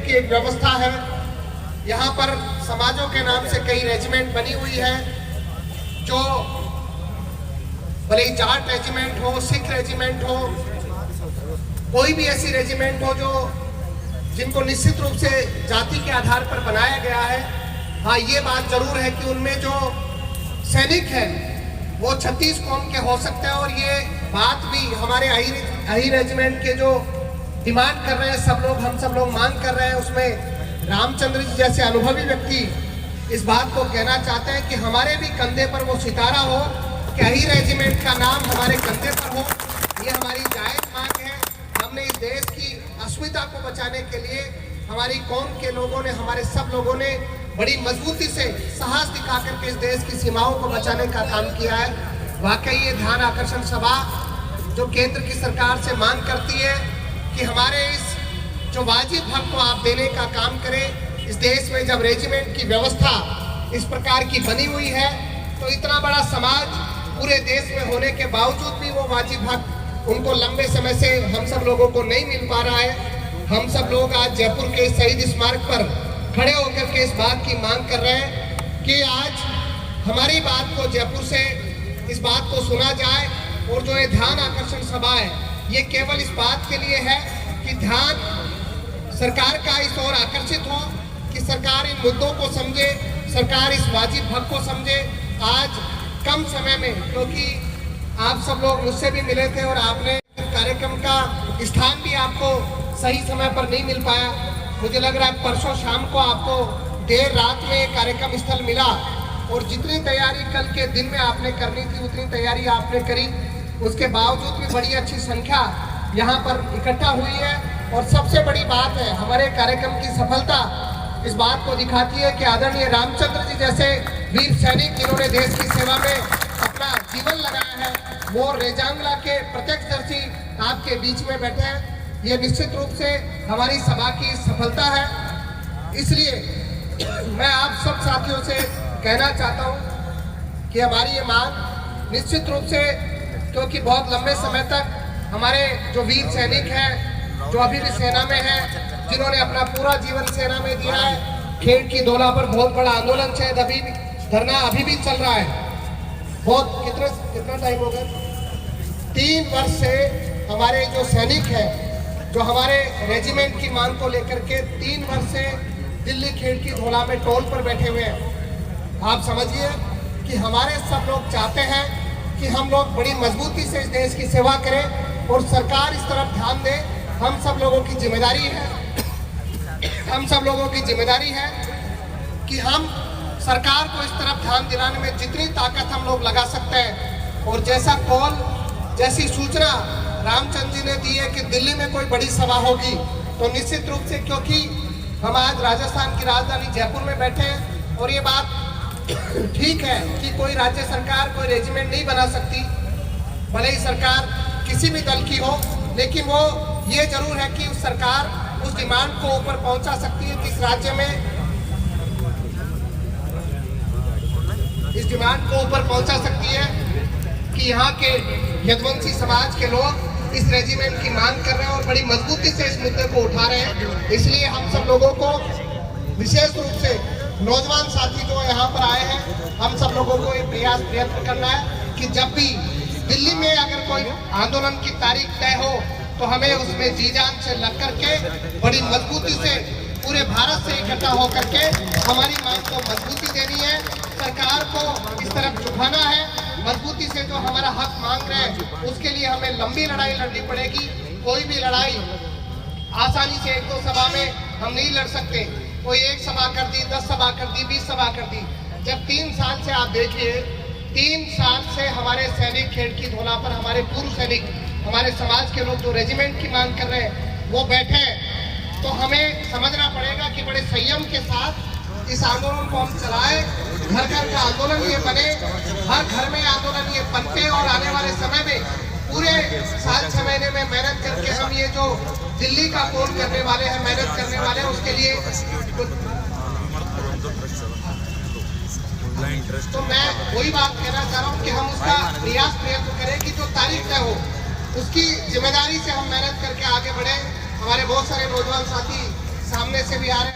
की एक व्यवस्था है। यहाँ पर समाजों के नाम से कई रेजिमेंट बनी हुई है, जो भले ही जाट रेजिमेंट हो, सिख रेजिमेंट हो, कोई भी ऐसी रेजिमेंट हो जो जिनको निश्चित रूप से जाति के आधार पर बनाया गया है। हाँ, ये बात जरूर है कि उनमें जो सैनिक हैं वो 36 कौम के हो सकते हैं, और ये बात भी हमारे अही रेजिमेंट के जो डिमांड कर रहे हैं सब लोग, हम सब लोग मांग कर रहे हैं, उसमें रामचंद्र जी जैसे अनुभवी व्यक्ति इस बात को कहना चाहते हैं कि हमारे भी कंधे पर वो सितारा हो, कि अही रेजिमेंट का नाम हमारे कंधे पर हो। ये हमारी जायज मांग है। हमने इस देश की अस्मिता को बचाने के लिए हमारी कौम के लोगों ने, हमारे सब लोगों ने बड़ी मजबूती से साहस दिखाकर के इस देश की सीमाओं को बचाने का काम किया है। वाकई ये ध्यान आकर्षण सभा जो केंद्र की सरकार से मांग करती है कि हमारे इस जो वाजिब हक को आप देने का काम करें। इस देश में जब रेजिमेंट की व्यवस्था इस प्रकार की बनी हुई है, तो इतना बड़ा समाज पूरे देश में होने के बावजूद भी वो वाजिब हक उनको लंबे समय से हम सब लोगों को नहीं मिल पा रहा है। हम सब लोग आज जयपुर के शहीद स्मारक पर खड़े होकर के इस बात की मांग कर रहे हैं कि आज हमारी बात को जयपुर से इस बात को सुना जाए। और जो ये ध्यान आकर्षण सभा है, ये केवल इस बात के लिए है कि ध्यान सरकार का इस ओर आकर्षित हो, कि सरकार इन मुद्दों को समझे, सरकार इस वाजिब हक को समझे। आज कम समय में, क्योंकि आप सब लोग मुझसे भी मिले थे और आपने कार्यक्रम का स्थान भी आपको सही समय पर नहीं मिल पाया। मुझे लग रहा है परसों शाम को आपको देर रात में कार्यक्रम स्थल मिला, और जितनी तैयारी कल के दिन में आपने करनी थी उतनी तैयारी आपने करी। उसके बावजूद भी बड़ी अच्छी संख्या यहाँ पर इकट्ठा हुई है। और सबसे बड़ी बात है, हमारे कार्यक्रम की सफलता इस बात को दिखाती है कि आदरणीय रामचंद्र जी जैसे वीर सैनिक जिन्होंने देश की सेवा में अपना जीवन लगाया है, वो रेजांगला के प्रत्यक्षदर्शी आपके बीच में बैठे हैं। ये निश्चित रूप से हमारी सभा की सफलता है। इसलिए मैं आप सब साथियों से कहना चाहता हूँ कि हमारी ये मांग निश्चित रूप से, क्योंकि बहुत लंबे समय तक हमारे जो वीर सैनिक हैं, जो अभी भी सेना में हैं, जिन्होंने अपना पूरा जीवन सेना में दिया है, खेड़ की दोला पर बहुत बड़ा आंदोलन शायद अभी भी धरना अभी भी चल रहा है। बहुत कितना टाइम हो गया, 3 वर्ष से हमारे जो सैनिक हैं, जो हमारे रेजिमेंट की मांग को लेकर के 3 वर्ष से दिल्ली खेड़ की धोला में टोल पर बैठे हुए हैं। आप समझिए कि हमारे सब लोग चाहते हैं कि हम लोग बड़ी मजबूती से इस देश की सेवा करें, और सरकार इस तरफ ध्यान दे। हम सब लोगों की जिम्मेदारी है, हम सब लोगों की जिम्मेदारी है कि हम सरकार को इस तरफ ध्यान दिलाने में जितनी ताकत हम लोग लगा सकते हैं। और जैसा कॉल, जैसी सूचना रामचंद्र जी ने दी है कि दिल्ली में कोई बड़ी सभा होगी, तो निश्चित रूप से, क्योंकि हम आज राजस्थान की राजधानी जयपुर में बैठे हैं, और ये बात ठीक है कि कोई राज्य सरकार कोई रेजिमेंट नहीं बना सकती, भले ही सरकार किसी भी दल की हो, लेकिन वो ये जरूर है कि सरकार उस डिमांड को ऊपर पहुंचा सकती है कि इस राज्य में इस डिमांड को ऊपर पहुंचा सकती है कि यहाँ के यदुवंशी समाज के लोग इस रेजिमेंट की मांग कर रहे हैं और बड़ी मजबूती से इस मुद्दे को उठा रहे हैं। इसलिए हम सब लोगों को, विशेष रूप से नौजवान साथी जो यहाँ पर आए हैं, हम सब लोगों को ये प्रयत्न करना है कि जब भी दिल्ली में अगर कोई आंदोलन की तारीख तय हो, तो हमें उसमें जी जान से लग करके बड़ी मजबूती से पूरे भारत से इकट्ठा होकर के हमारी मांग को मजबूती देनी है। सरकार को इस तरफ झुकाना है, मजबूती से जो हमारा हक मांग रहे हैं उसके लिए हमें लंबी लड़ाई लड़नी पड़ेगी। कोई भी लड़ाई आसानी से 1-2 सभा में हम नहीं लड़ सकते। कोई 1 सभा कर दी, 10 सभा कर दी, 20 सभा कर दी। जब 3 साल से आप देखिए, 3 साल से हमारे सैनिक खेड़ की धोला पर, हमारे पूर्व सैनिक, हमारे समाज के लोग जो रेजिमेंट की मांग कर रहे हैं वो बैठे, तो हमें समझना पड़ेगा कि बड़े संयम के साथ इस आंदोलन को हम चलाएं। घर घर का आंदोलन ये बने, हर घर में आंदोलन ये पनपे, और आने वाले समय में पूरे 7-6 महीने में मेहनत करके हम ये जो दिल्ली का कोल करने वाले हैं, मेहनत करने वाले हैं, उसके लिए तो मैं वही बात कहना चाह रहा हूँ कि हम उसका प्रयत्न करें कि जो तारीख तय हो उसकी जिम्मेदारी से हम मेहनत करके आगे बढ़े। हमारे बहुत सारे नौजवान साथी सामने से भी आ रहे हैं।